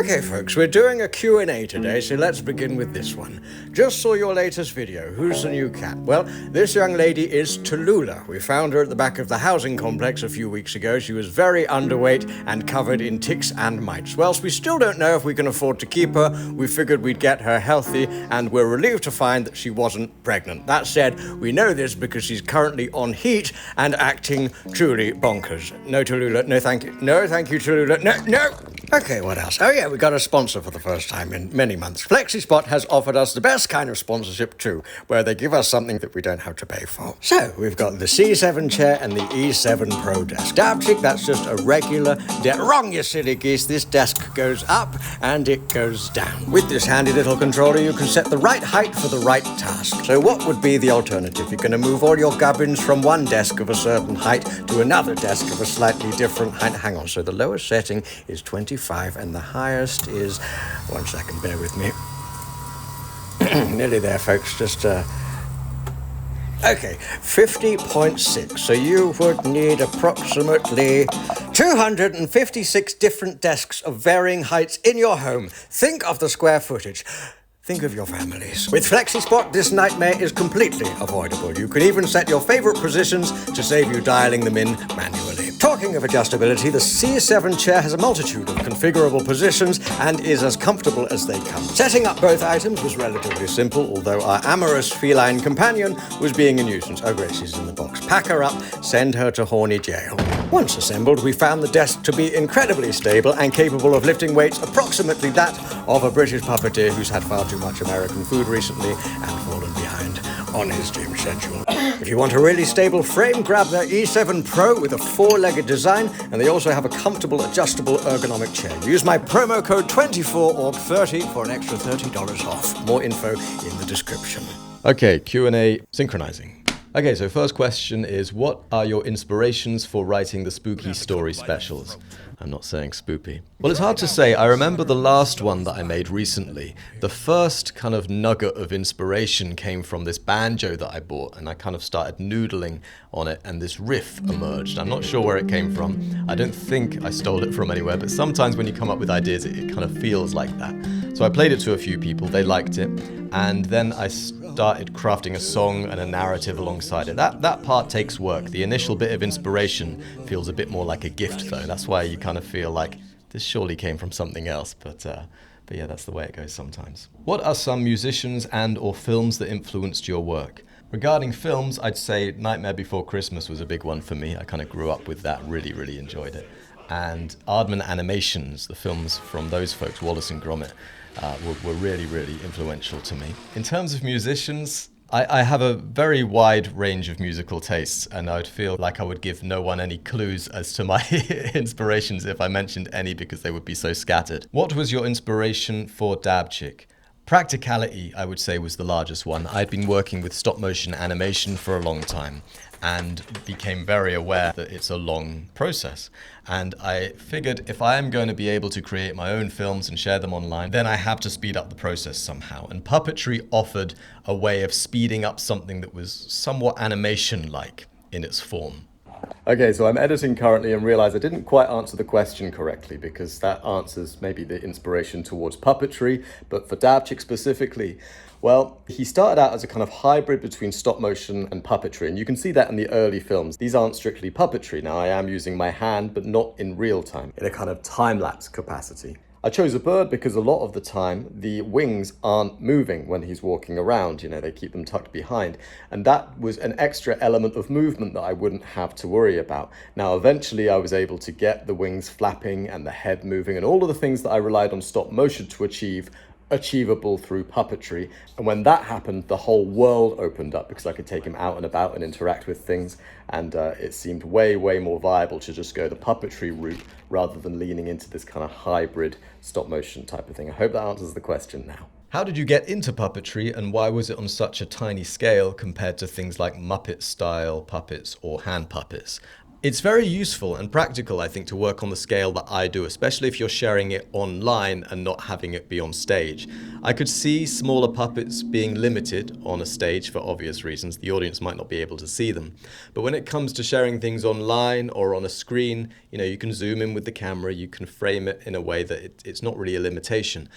Okay folks, we're doing a Q&A today, so let's begin with this one. Just saw your latest video. Who's the new cat? Well, this young lady is Tallulah. We found her at the back of the housing complex a few weeks ago. She was very underweight and covered in ticks and mites. Whilst we still don't know if we can afford to keep her, we figured we'd get her healthy, and we're relieved to find that she wasn't pregnant. That said, we know this because she's currently on heat and acting truly bonkers. No Tallulah, no thank you. No thank you Tallulah, no. Okay, what else? Oh yeah, we got a sponsor for the first time in many months. Flexispot has offered us the best kind of sponsorship too, where they give us something that we don't have to pay for. So, we've got the C7 chair and the E7 Pro desk. Dabchick, that's just a regular desk. Wrong, you silly geese. This desk goes up and it goes down. With this handy little controller, you can set the right height for the right task. So what would be the alternative? You're going to move all your gubbins from one desk of a certain height to another desk of a slightly different height. Hang on, so the lowest setting is 25 and the highest is... One second, bear with me. Nearly there, folks. Just, Okay, 50.6. So you would need approximately 256 different desks of varying heights in your home. Think of the square footage. Think of your families. With Flexispot, this nightmare is completely avoidable. You can even set your favorite positions to save you dialing them in manually. Talking of adjustability, the C7 chair has a multitude of configurable positions and is as comfortable as they come. Setting up both items was relatively simple, although our amorous feline companion was being a nuisance. Oh, Gracie's in the box. Pack her up, send her to horny jail. Once assembled, we found the desk to be incredibly stable and capable of lifting weights approximately that of a British puppeteer who's had far too much American food recently and fallen behind on his gym schedule. If you want a really stable frame, grab their E7 Pro with a four-legged design, and they also have a comfortable, adjustable, ergonomic chair. Use my promo code 24org30 for an extra $30 off. More info in the description. Okay, Q&A synchronizing. Okay, so first question is, what are your inspirations for writing the spooky story specials? I'm not saying spoopy. Well, it's hard to say. I remember the last one that I made recently. The first kind of nugget of inspiration came from this banjo that I bought, and I kind of started noodling on it, and this riff emerged. I'm not sure where it came from. I don't think I stole it from anywhere, but sometimes when you come up with ideas, it kind of feels like that. So I played it to a few people, they liked it, and then I started crafting a song and a narrative alongside it. That part takes work. The initial bit of inspiration feels a bit more like a gift though. That's why you kind of feel like this surely came from something else, but yeah, that's the way it goes sometimes. What are some musicians and or films that influenced your work? Regarding films, I'd say Nightmare Before Christmas was a big one for me. I kind of grew up with that, really enjoyed it. And Aardman Animations, the films from those folks, Wallace and Gromit, were really influential to me. In terms of musicians, I have a very wide range of musical tastes, and I would feel like I would give no one any clues as to my inspirations if I mentioned any, because they would be so scattered. What was your inspiration for Dabchick? Practicality, I would say, was the largest one. I'd been working with stop motion animation for a long time and became very aware that it's a long process. And I figured if I am going to be able to create my own films and share them online, then I have to speed up the process somehow. And puppetry offered a way of speeding up something that was somewhat animation-like in its form. Okay, so I'm editing currently and realize I didn't quite answer the question correctly, because that answers maybe the inspiration towards puppetry, but for Dabchick specifically, well, he started out as a kind of hybrid between stop motion and puppetry, and you can see that in the early films. These aren't strictly puppetry. Now, I am using my hand, but not in real time, in a kind of time-lapse capacity. I chose a bird because a lot of the time the wings aren't moving when he's walking around, you know, they keep them tucked behind. And that was an extra element of movement that I wouldn't have to worry about. Now, eventually I was able to get the wings flapping and the head moving and all of the things that I relied on stop motion to achieve achievable through puppetry. And when that happened, the whole world opened up because I could take him out and about and interact with things, and it seemed way more viable to just go the puppetry route rather than leaning into this kind of hybrid stop motion type of thing. I hope that answers the question now. How did you get into puppetry, and why was it on such a tiny scale compared to things like Muppet-style puppets or hand puppets? It's very useful and practical, I think, to work on the scale that I do, especially if you're sharing it online and not having it be on stage. I could see smaller puppets being limited on a stage for obvious reasons. The audience might not be able to see them. But when it comes to sharing things online or on a screen, you can zoom in with the camera, you can frame it in a way that it's not really a limitation.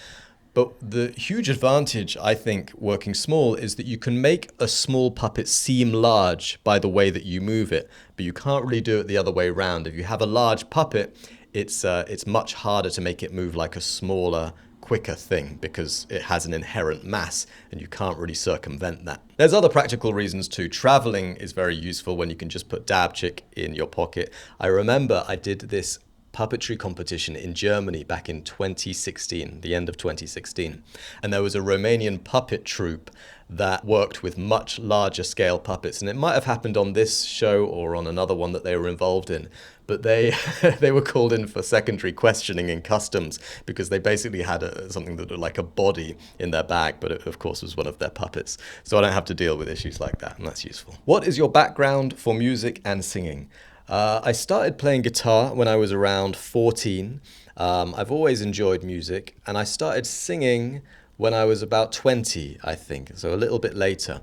But the huge advantage, I think, working small is that you can make a small puppet seem large by the way that you move it, but you can't really do it the other way around. If you have a large puppet, it's much harder to make it move like a smaller, quicker thing because it has an inherent mass and you can't really circumvent that. There's other practical reasons too. Traveling is very useful when you can just put Dabchick in your pocket. I remember I did this puppetry competition in Germany back in 2016, the end of 2016. And there was a Romanian puppet troupe that worked with much larger scale puppets. And it might have happened on this show or on another one that they were involved in. But they they were called in for secondary questioning in customs because they basically had something that looked like a body in their bag, but it, of course, was one of their puppets. So I don't have to deal with issues like that, and that's useful. What is your background for music and singing? I started playing guitar when I was around 14. I've always enjoyed music, and I started singing when I was about 20, I think, so a little bit later.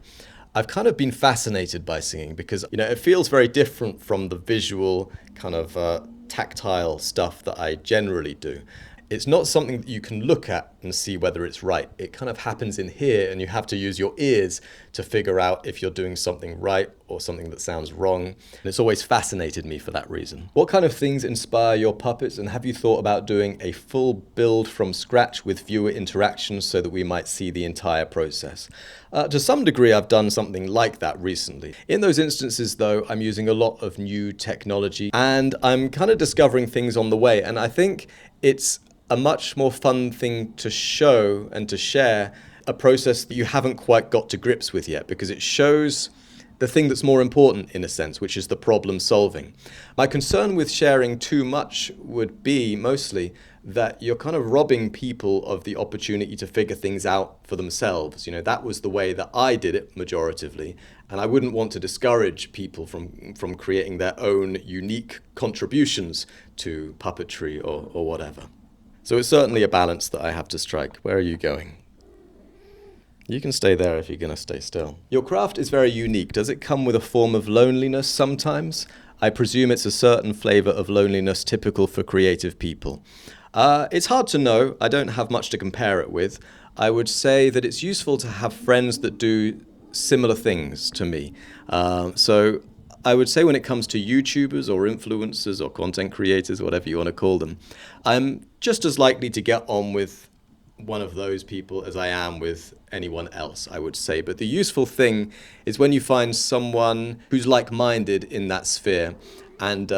I've kind of been fascinated by singing because, it feels very different from the visual kind of tactile stuff that I generally do. It's not something that you can look at and see whether it's right. It kind of happens in here, and you have to use your ears to figure out if you're doing something right or something that sounds wrong. And it's always fascinated me for that reason. What kind of things inspire your puppets, and have you thought about doing a full build from scratch with viewer interactions so that we might see the entire process? To some degree, I've done something like that recently. In those instances, though, I'm using a lot of new technology, and I'm kind of discovering things on the way. And I think it's a much more fun thing to show and to share a process that you haven't quite got to grips with yet, because it shows the thing that's more important in a sense, which is the problem solving. My concern with sharing too much would be mostly that you're kind of robbing people of the opportunity to figure things out for themselves. That was the way that I did it majoritively, and I wouldn't want to discourage people from creating their own unique contributions to puppetry or whatever. So it's certainly a balance that I have to strike. Where are you going? You can stay there if you're going to stay still. Your craft is very unique. Does it come with a form of loneliness sometimes? I presume it's a certain flavor of loneliness typical for creative people. It's hard to know. I don't have much to compare it with. I would say that it's useful to have friends that do similar things to me. So I would say when it comes to YouTubers or influencers or content creators, whatever you want to call them, I'm just as likely to get on with one of those people as I am with anyone else, I would say. But the useful thing is when you find someone who's like-minded in that sphere, and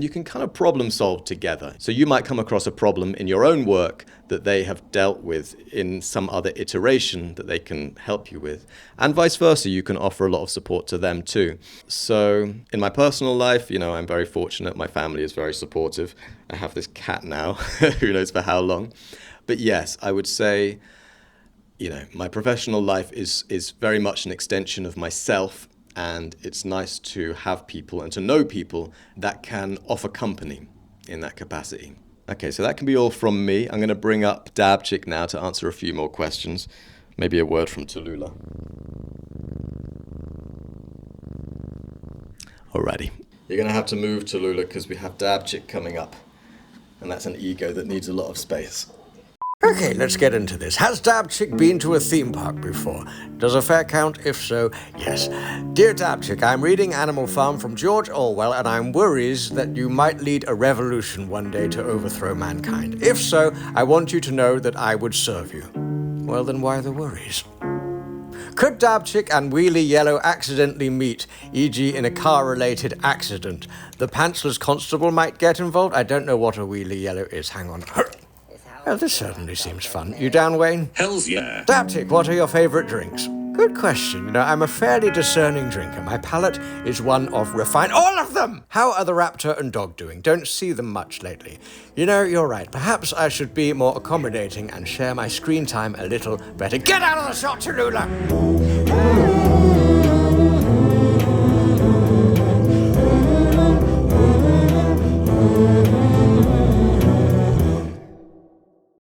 you can kind of problem solve together. So you might come across a problem in your own work that they have dealt with in some other iteration that they can help you with. And vice versa, you can offer a lot of support to them too. So in my personal life, I'm very fortunate. My family is very supportive. I have this cat now, who knows for how long. But yes, I would say, my professional life is very much an extension of myself. And it's nice to have people and to know people that can offer company in that capacity. Okay, so that can be all from me. I'm going to bring up Dabchick now to answer a few more questions. Maybe a word from Tallulah. Alrighty. You're going to have to move, Tallulah, because we have Dabchick coming up. And that's an ego that needs a lot of space. Okay, let's get into this. Has Dabchick been to a theme park before? Does a fare count? If so, yes. Dear Dabchick, I'm reading Animal Farm from George Orwell, and I'm worried that you might lead a revolution one day to overthrow mankind. If so, I want you to know that I would serve you. Well, then why the worries? Could Dabchick and Wheelie Yellow accidentally meet, e.g. in a car-related accident? The pantsless constable might get involved? I don't know what a Wheelie Yellow is. Hang on. Oh, this certainly seems fun. You down, Wayne? Hells yeah. Dabchick, what are your favorite drinks? Good question. I'm a fairly discerning drinker. My palate is one of refined... All of them! How are the raptor and dog doing? Don't see them much lately. You're right. Perhaps I should be more accommodating and share my screen time a little better. Get out of the shot, Tallulah!